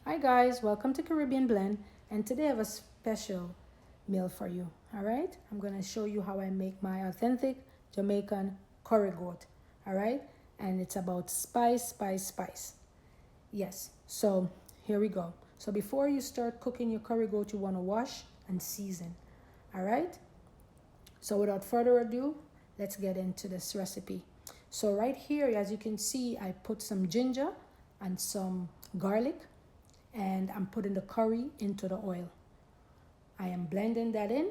Hi guys, welcome to Caribbean Blend, and today I have a special meal for you. All right, I'm gonna show you how I make my authentic Jamaican curry goat. All right, and it's about spice, spice, spice. Yes, so here we go. So before you start cooking your curry goat, you wanna wash and season. All right, so without further ado, let's get into this recipe. So right here, as you can see, I put some ginger and some garlic, and I'm putting the curry into the oil. I am blending that in.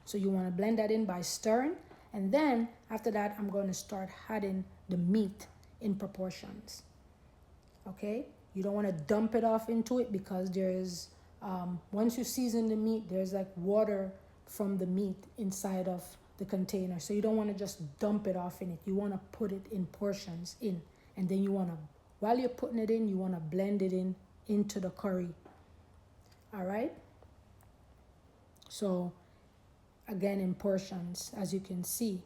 So you want to blend that in by stirring. And then after that, I'm going to start adding the meat in proportions. Okay? You don't want to dump it off into it because there's, once you season the meat, there's like water from the meat inside of the container. So you don't want to just dump it off in it. You want to put it in portions in. And then you want to, while you're putting it in, you want to blend it in into the curry. All right? So again, in portions, as you can see,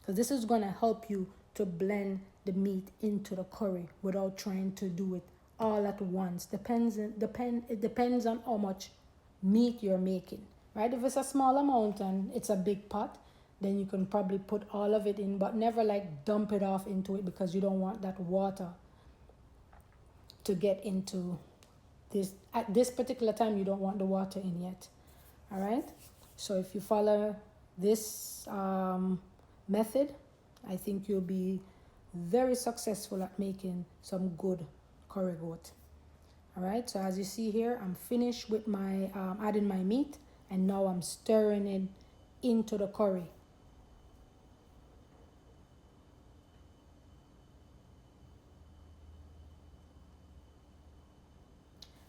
because this is going to help you to blend the meat into the curry without trying to do it all at once. It depends on how much meat you're making, right? If it's a small amount and it's a big pot, then you can probably put all of it in, but never like dump it off into it because you don't want that water to get into this. At this particular time, you don't want the water in yet. All right, so if you follow this method, I think you'll be very successful at making some good curry goat. All right, so as you see here, I'm finished with my adding my meat, and now I'm stirring it into the curry.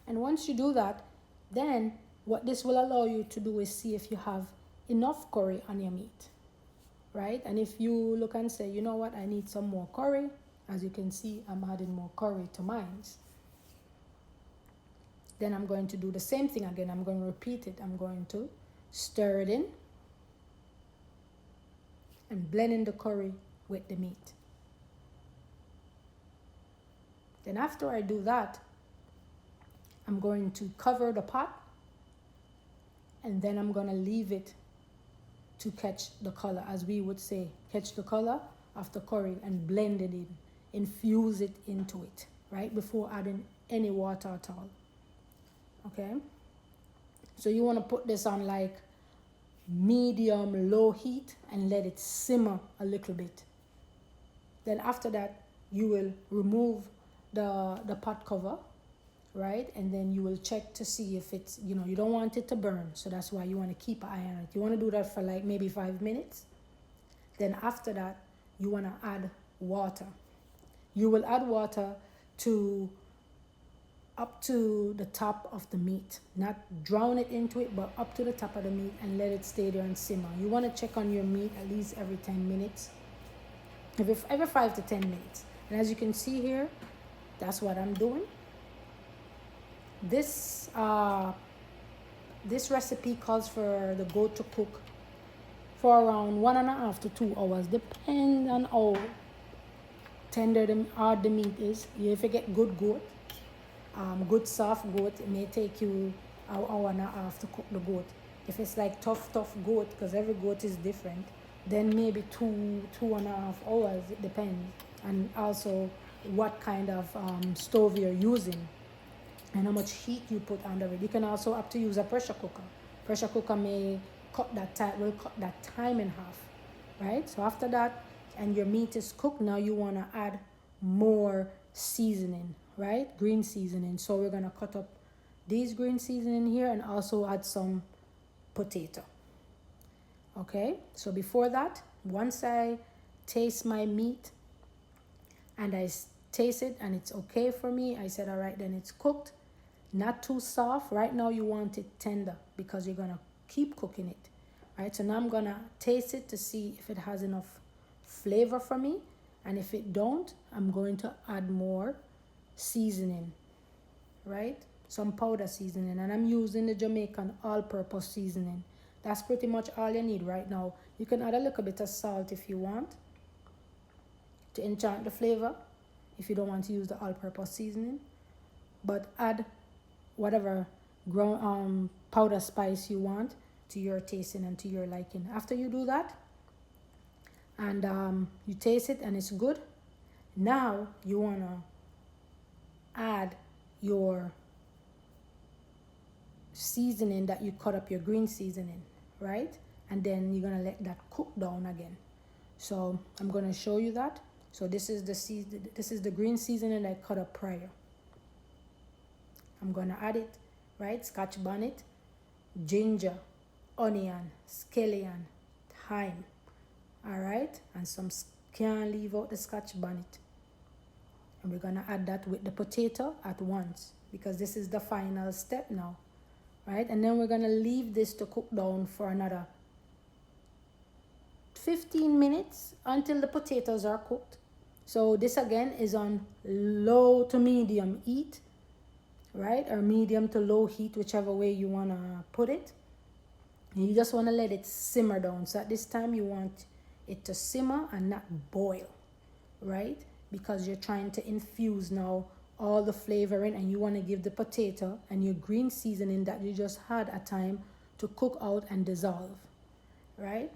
And once you do that, then what this will allow you to do is see if you have enough curry on your meat, right? And if you look and say, you know what, I need some more curry, as you can see, I'm adding more curry to mine. Then I'm going to do the same thing again. I'm going to repeat it. I'm going to stir it in and blend in the curry with the meat. Then after I do that, I'm going to cover the pot, and then I'm going to leave it to catch the color, as we would say, catch the color of the curry and blend it in, infuse it into it, right? Before adding any water at all. Okay? So you want to put this on like medium low heat and let it simmer a little bit. Then after that, you will remove the pot cover, right? And then you will check to see if it's, you don't want it to burn. So that's why you want to keep an eye on it. You want to do that for like maybe 5 minutes. Then after that, you want to add water. You will add water to up to the top of the meat, not drown it into it, but up to the top of the meat, and let it stay there and simmer. You want to check on your meat at least every 10 minutes, every 5 to 10 minutes. And as you can see here, that's what I'm doing. This recipe calls for the goat to cook for around 1.5 to 2 hours, depending on how tender the meat is. If you get good goat, good soft goat, it may take you an hour and a half to cook the goat. If it's like tough goat, because every goat is different, then maybe 2.5 hours. It depends, and also what kind of stove you're using and how much heat you put under it. You can also opt to use a pressure cooker. Pressure cooker will cut that time in half, right? So after that, and your meat is cooked, now you want to add more seasoning, right? Green seasoning. So we're going to cut up these green seasoning here and also add some potato. Okay, so before that, once I taste my meat and I taste it and it's okay for me, I said, all right, then it's cooked. Not too soft. Right now you want it tender because you're going to keep cooking it, right? So now I'm going to taste it to see if it has enough flavor for me. And if it don't, I'm going to add more seasoning, right? Some powder seasoning. And I'm using the Jamaican all-purpose seasoning. That's pretty much all you need right now. You can add a little bit of salt if you want to enchant the flavor. if you don't want to use the all-purpose seasoning. But add whatever ground powder spice you want to your tasting and to your liking. After you do that, and you taste it and it's good, now you want to add your seasoning that you cut up, your green seasoning, right? And then you're gonna let that cook down again. So I'm gonna show you that. So this is the green seasoning I cut up prior. I'm gonna add it, right? Scotch bonnet, ginger, onion, scallion, thyme, all right? And some, can't leave out the scotch bonnet. And we're gonna add that with the potato at once, because this is the final step now, right? And then we're gonna leave this to cook down for another 15 minutes until the potatoes are cooked. So this again is on low to medium heat, right? Or medium to low heat, whichever way you wanna put it. And you just wanna let it simmer down. So at this time you want it to simmer and not boil, right? Because you're trying to infuse now all the flavoring, and you want to give the potato and your green seasoning that you just had a time to cook out and dissolve, right?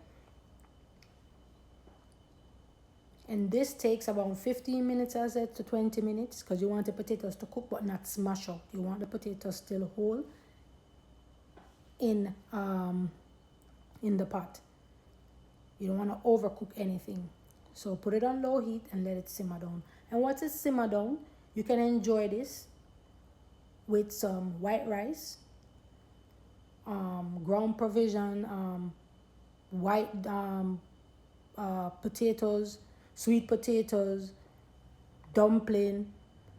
And this takes about 15 minutes, as I said, to 20 minutes, because you want the potatoes to cook but not smash out. You want the potatoes still whole in the pot. You don't want to overcook anything. So put it on low heat and let it simmer down. And once it simmer down, you can enjoy this with some white rice, ground provision, white potatoes, sweet potatoes, dumpling,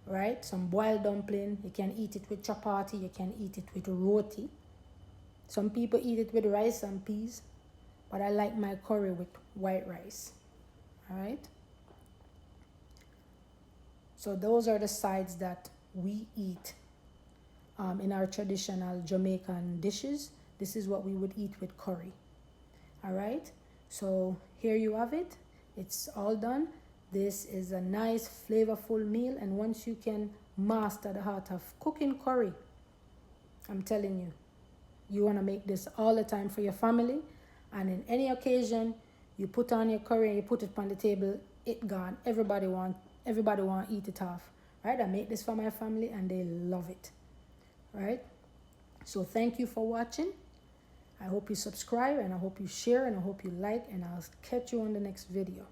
right? Some boiled dumpling. You can eat it with chapati. You can eat it with roti. Some people eat it with rice and peas, but I like my curry with white rice, all right? So those are the sides that we eat in our traditional Jamaican dishes. This is what we would eat with curry, all right? So here you have it. It's all done. This is a nice flavorful meal, and once you can master the art of cooking curry, I'm telling you, you want to make this all the time for your family, and in any occasion you put on your curry and you put it on the table, it gone. Everybody want to eat it off, right? I make this for my family and they love it, right? So thank you for watching. I hope you subscribe, and I hope you share, and I hope you like, and I'll catch you on the next video.